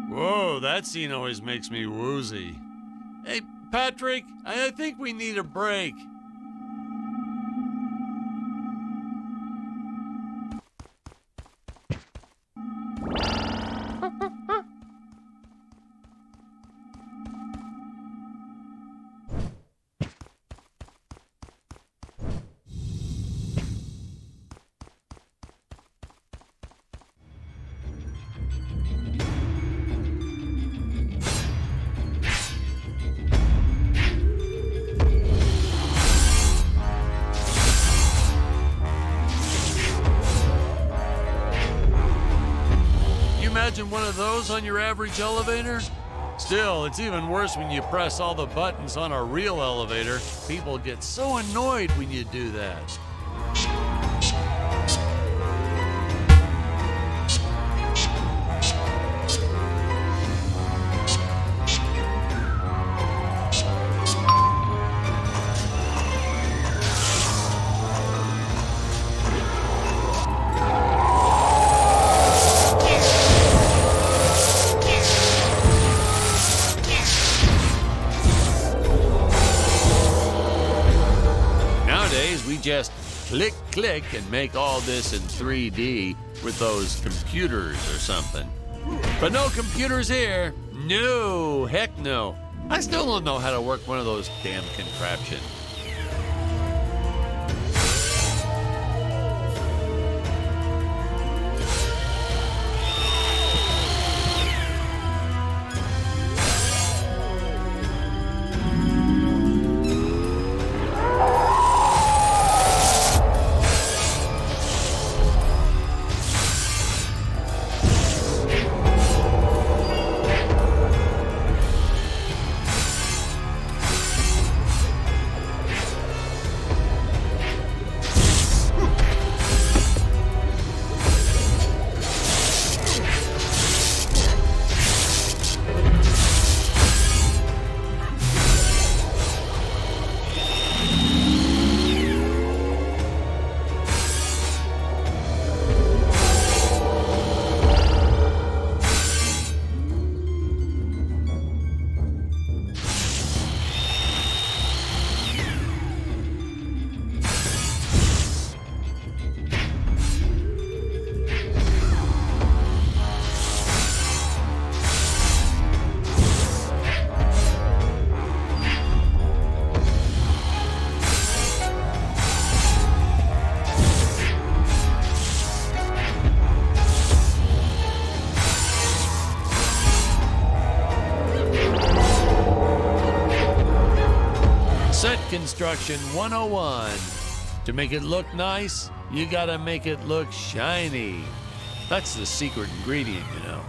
Whoa, that scene always makes me woozy. Hey, Patrick, I think we need a break. Imagine one of those on your average elevator? Still, it's even worse when you press all the buttons on a real elevator. People get so annoyed when you do that. Just click, click, and make all this in 3D with those computers or something. But no computers here. No, heck no. I still don't know how to work one of those damn contraptions. Construction 101. To make it look nice, you gotta make it look shiny. That's the secret ingredient, you know.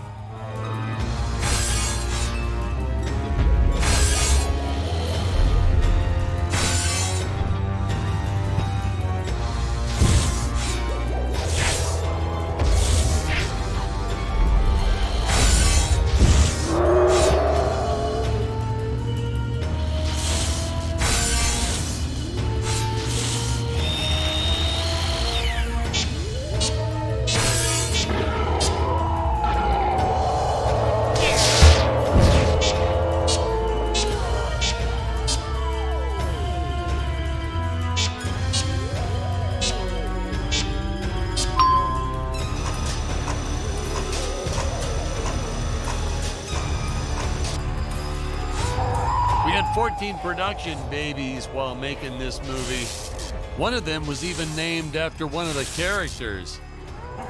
We had 14 production babies while making this movie. One of them was even named after one of the characters,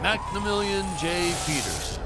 Maximilian J. Peters.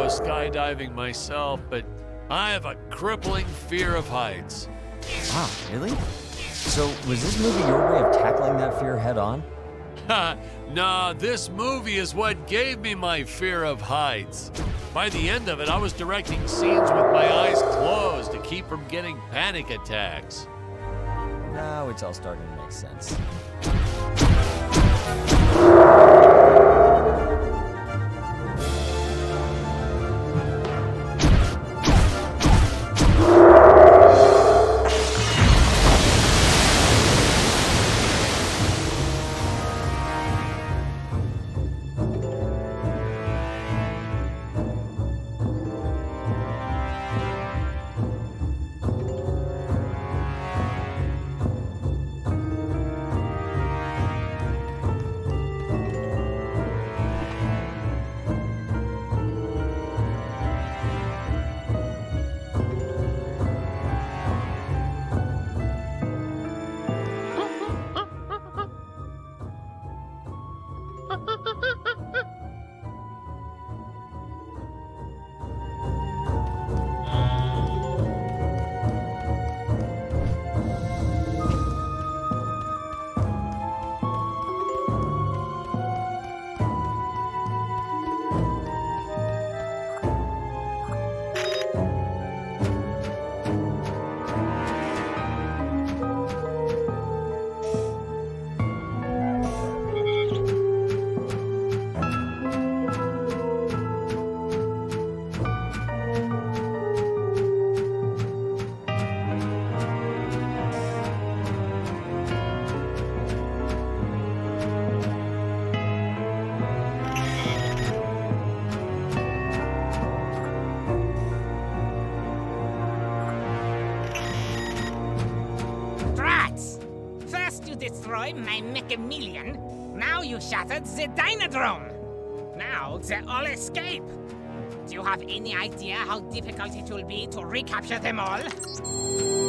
Skydiving myself, but I have a crippling fear of heights. Wow, really? So was this movie your way of tackling that fear head on? Nah, this movie is what gave me my fear of heights. By the end of it, I was directing scenes with my eyes closed to keep from getting panic attacks. Now it's all starting to make sense. destroy my mechameleon, now you shattered the Dynodrome. Now they all escape. Do you have any idea how difficult it will be to recapture them all?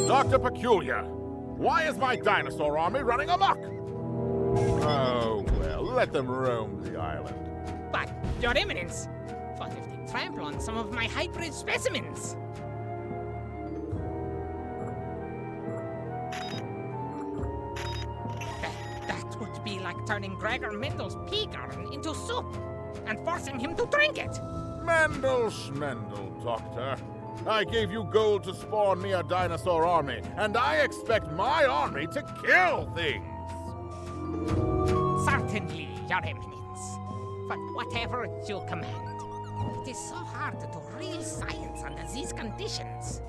Dr. Peculiar, why is my dinosaur army running amok? Oh, well, let them roam the island. But, Your Eminence, what if they trample on some of my hybrid specimens? That would be like turning Gregor Mendel's pea garden into soup and forcing him to drink it. Mendel Schmendel, Doctor. I gave you gold to spawn me a dinosaur army, and I expect my army to kill things. Certainly, Your Eminence. But whatever you command, it is so hard to do real science under these conditions.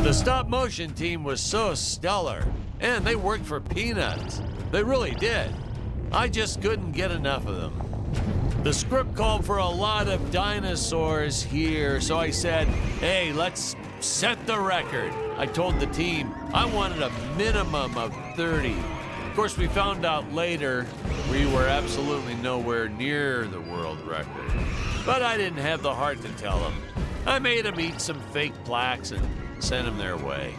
The stop-motion team was so stellar, and they worked for peanuts. They really did. I just couldn't get enough of them. The script called for a lot of dinosaurs here, so I said, hey, let's set the record. I told the team I wanted a minimum of 30. Of course, we found out later we were absolutely nowhere near the world record. But I didn't have the heart to tell them. I made them eat some fake plaques and sent them their way.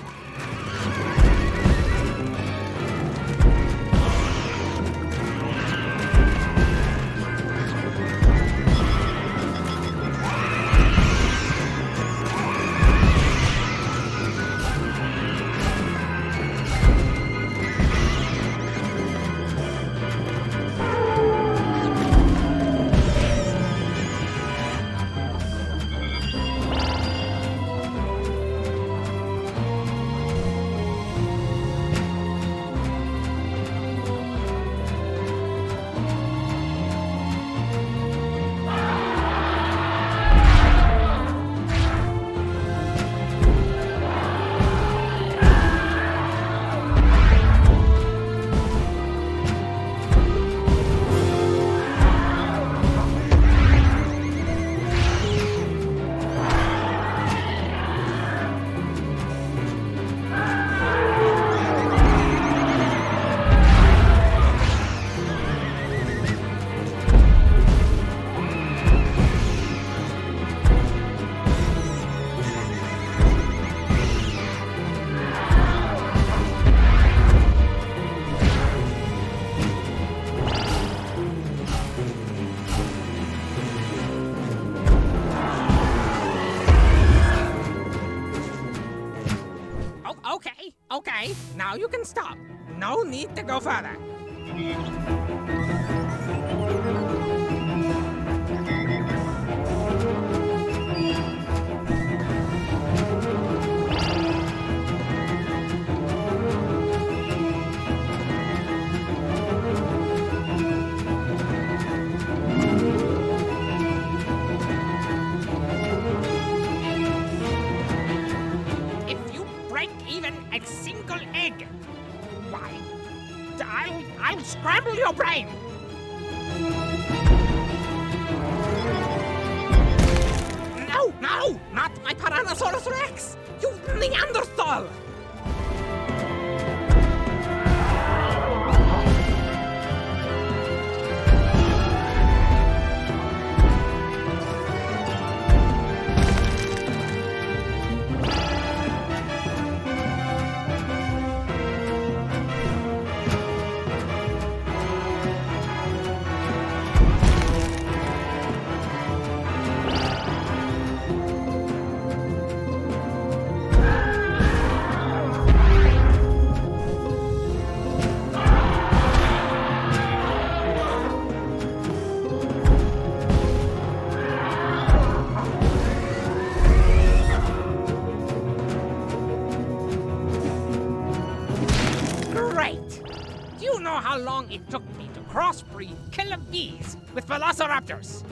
Okay, now you can stop. No need to go further. If you break even a single egg, why, I'll scramble your brain. No, not my Tyrannosaurus Rex. You Neanderthal. Great! Do you know how long it took me to crossbreed killer bees with velociraptors?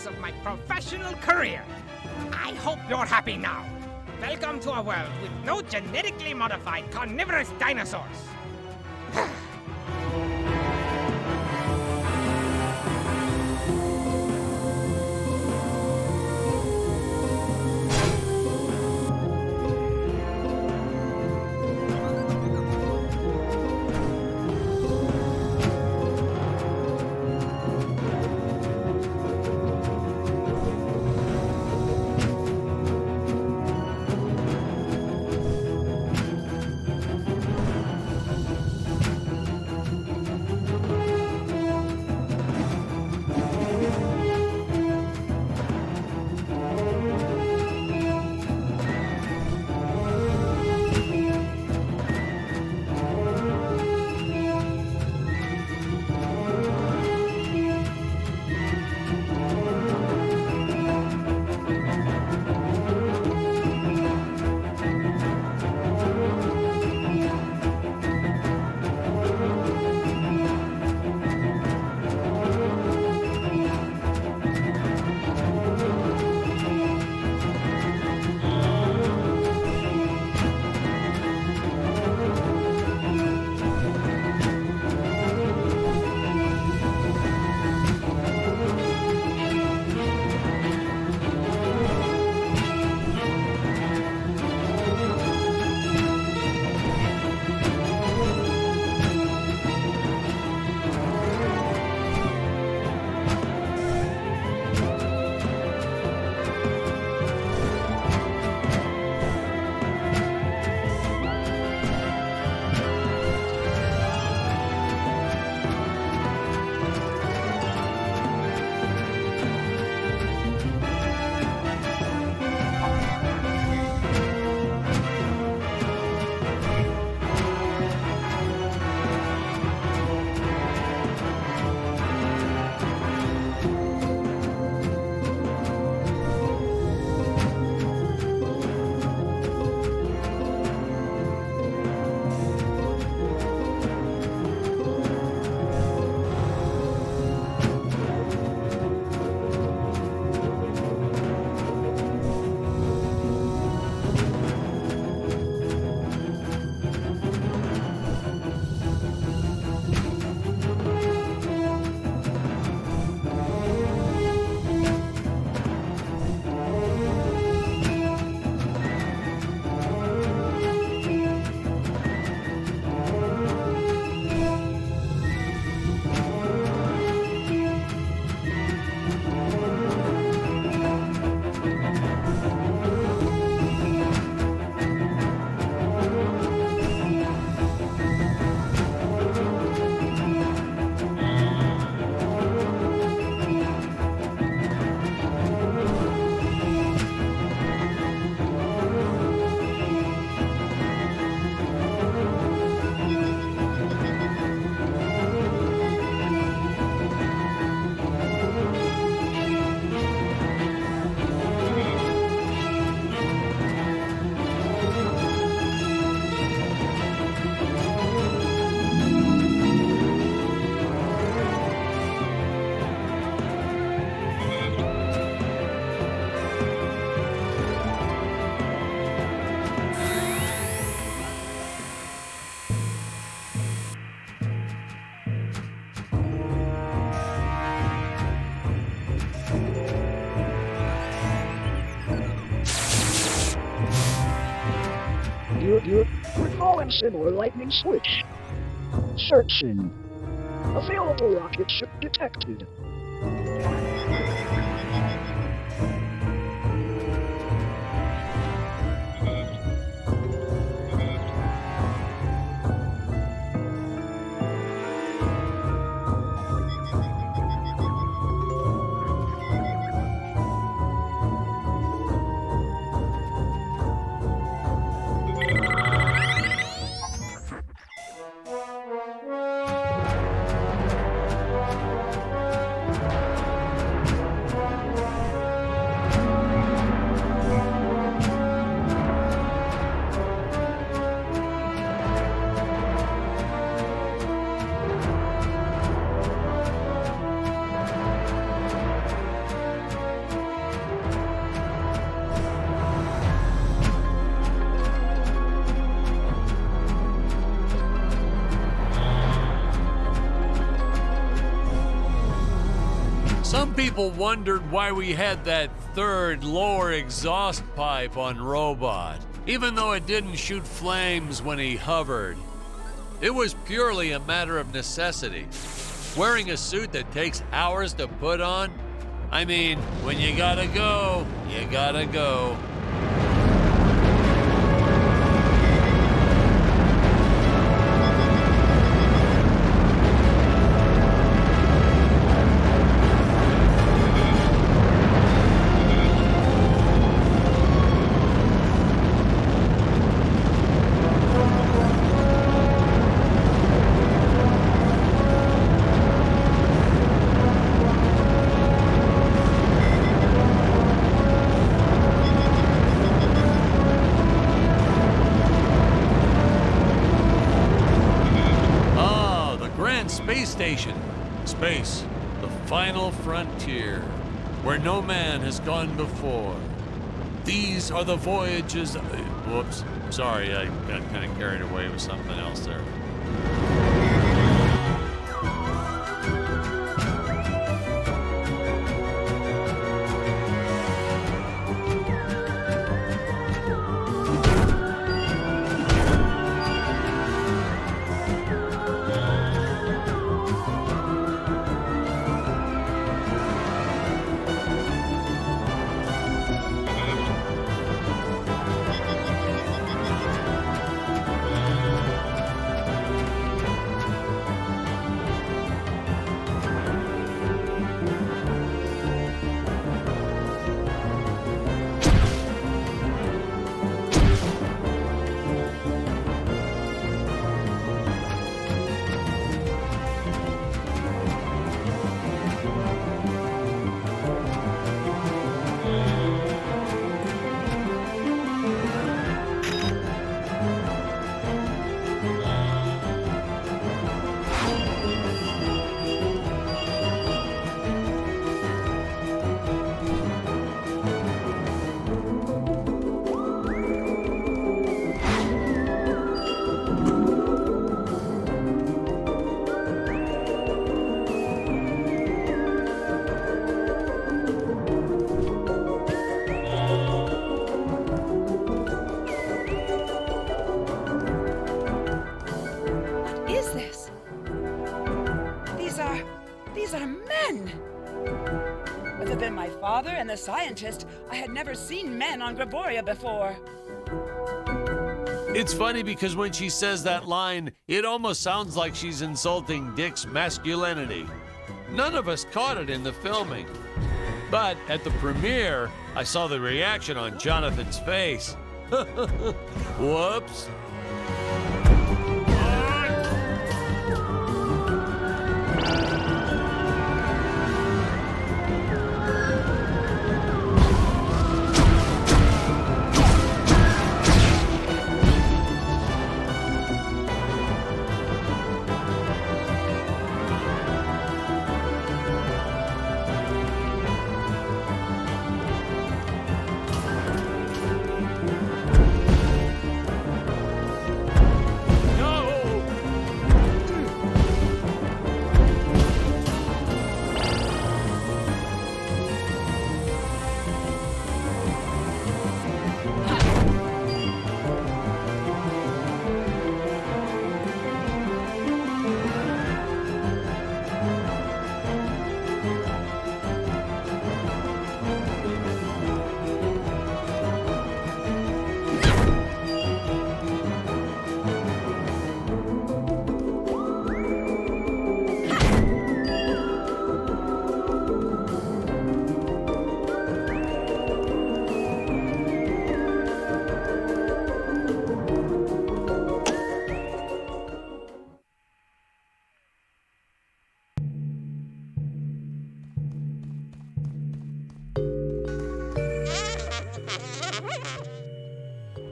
Of my professional career. I hope you're happy now. Welcome to a world with no genetically modified carnivorous dinosaurs. Recalling similar lightning switch. Searching. Available rocket ship detected. Some people wondered why we had that third lower exhaust pipe on Robot, even though it didn't shoot flames when he hovered. It was purely a matter of necessity. Wearing a suit that takes hours to put on? I mean, when you gotta go, you gotta go. Space station. Space, the final frontier, where no man has gone before. These are the voyages. Whoops, sorry, I got kind of carried away with something else there. These are men! Other than my father and the scientist, I had never seen men on Graboria before. It's funny because when she says that line, it almost sounds like she's insulting Dick's masculinity. None of us caught it in the filming. But at the premiere, I saw the reaction on Jonathan's face. Whoops.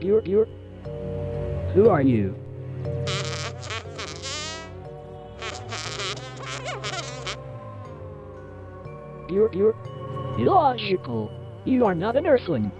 You're. Who are you? You're illogical. You are not an Earthling.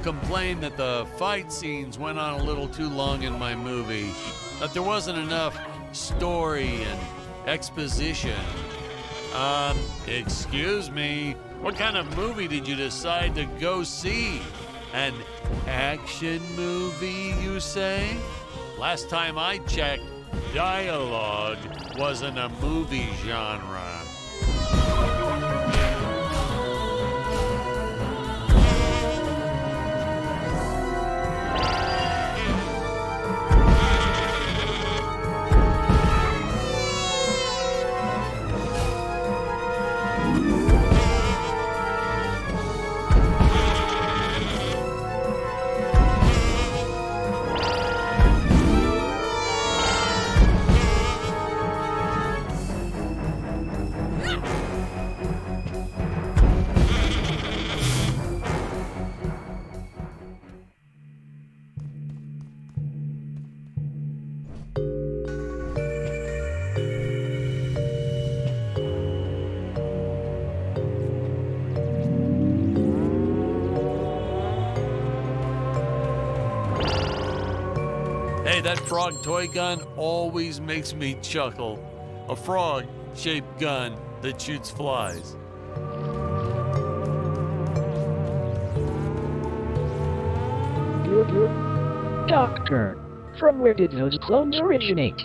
Complained that the fight scenes went on a little too long in my movie, that there wasn't enough story and exposition. Excuse me, what kind of movie did you decide to go see? An action movie, you say? Last time I checked, dialogue wasn't a movie genre. Hey, that frog toy gun always makes me chuckle. A frog-shaped gun that shoots flies. Doctor, from where did those clones originate?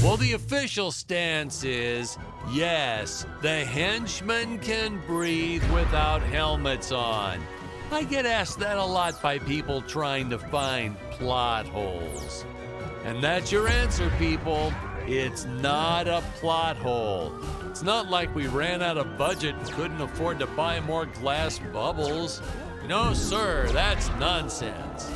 Well, the official stance is, yes, the henchmen can breathe without helmets on. I get asked that a lot by people trying to find plot holes. And that's your answer, people. It's not a plot hole. It's not like we ran out of budget and couldn't afford to buy more glass bubbles. No, sir, that's nonsense.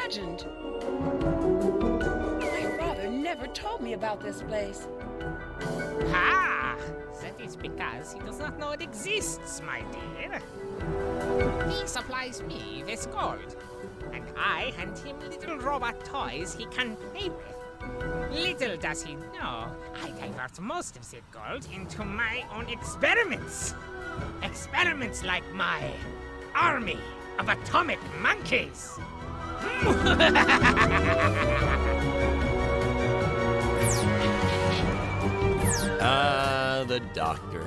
imagined. My father never told me about this place. Ah, that is because he does not know it exists, my dear. He supplies me with gold, and I hand him little robot toys he can play with. Little does he know, I divert most of the gold into my own experiments. Experiments like my army of atomic monkeys. The doctor.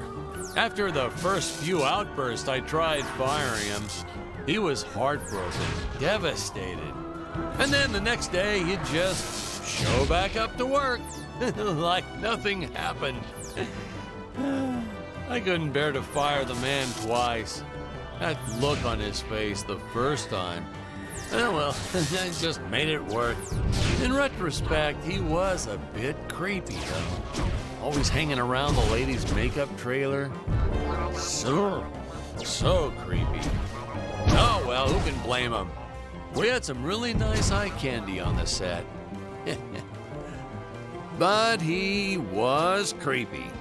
After the first few outbursts, I tried firing him. He was heartbroken, devastated. And then the next day, he'd just show back up to work, like nothing happened. I couldn't bear to fire the man twice. That look on his face the first time. Oh well, I just made it work. In retrospect, he was a bit creepy, though. Always hanging around the ladies' makeup trailer. So creepy. Oh well, who can blame him? We had some really nice eye candy on the set. But he was creepy.